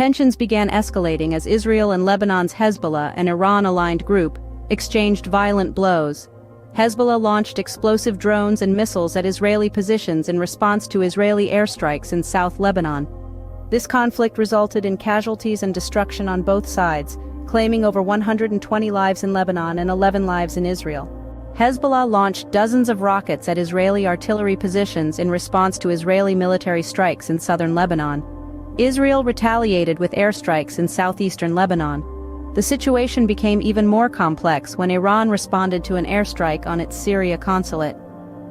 Tensions began escalating as Israel and Lebanon's Hezbollah, an Iran-aligned group, exchanged violent blows. Hezbollah launched explosive drones and missiles at Israeli positions in response to Israeli airstrikes in South Lebanon. This conflict resulted in casualties and destruction on both sides, claiming over 120 lives in Lebanon and 11 lives in Israel. Hezbollah launched dozens of rockets at Israeli artillery positions in response to Israeli military strikes in southern Lebanon. Israel retaliated with airstrikes in southeastern Lebanon. The situation became even more complex when Iran responded to an airstrike on its Syria consulate.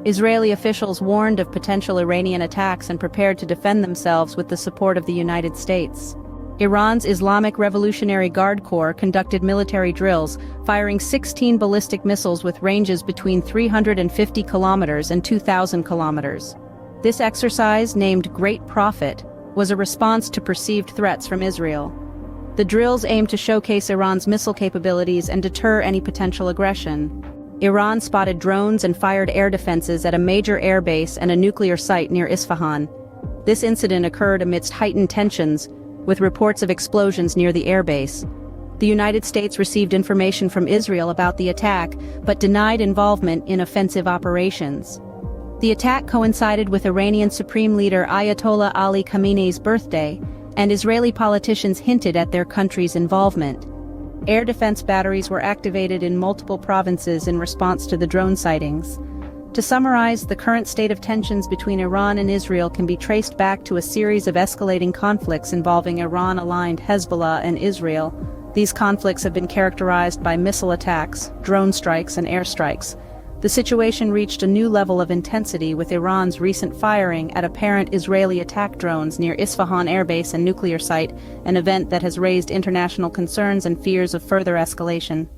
Israeli officials warned of potential Iranian attacks and prepared to defend themselves with the support of the United States. Iran's Islamic Revolutionary Guard Corps conducted military drills, firing 16 ballistic missiles with ranges between 350 kilometers and 2,000 kilometers. This exercise, named Great Prophet, was a response to perceived threats from Israel. The drills aimed to showcase Iran's missile capabilities and deter any potential aggression. Iran spotted drones and fired air defenses at a major airbase and a nuclear site near Isfahan. This incident occurred amidst heightened tensions, with reports of explosions near the airbase. The United States received information from Israel about the attack, but denied involvement in offensive operations. The attack coincided with Iranian Supreme Leader Ayatollah Ali Khamenei's birthday, and Israeli politicians hinted at their country's involvement. Air defense batteries were activated in multiple provinces in response to the drone sightings. To summarize, the current state of tensions between Iran and Israel can be traced back to a series of escalating conflicts involving Iran-aligned Hezbollah and Israel. These conflicts have been characterized by missile attacks, drone strikes, and airstrikes. The situation reached a new level of intensity with Iran's recent firing at apparent Israeli attack drones near Isfahan airbase and nuclear site, an event that has raised international concerns and fears of further escalation.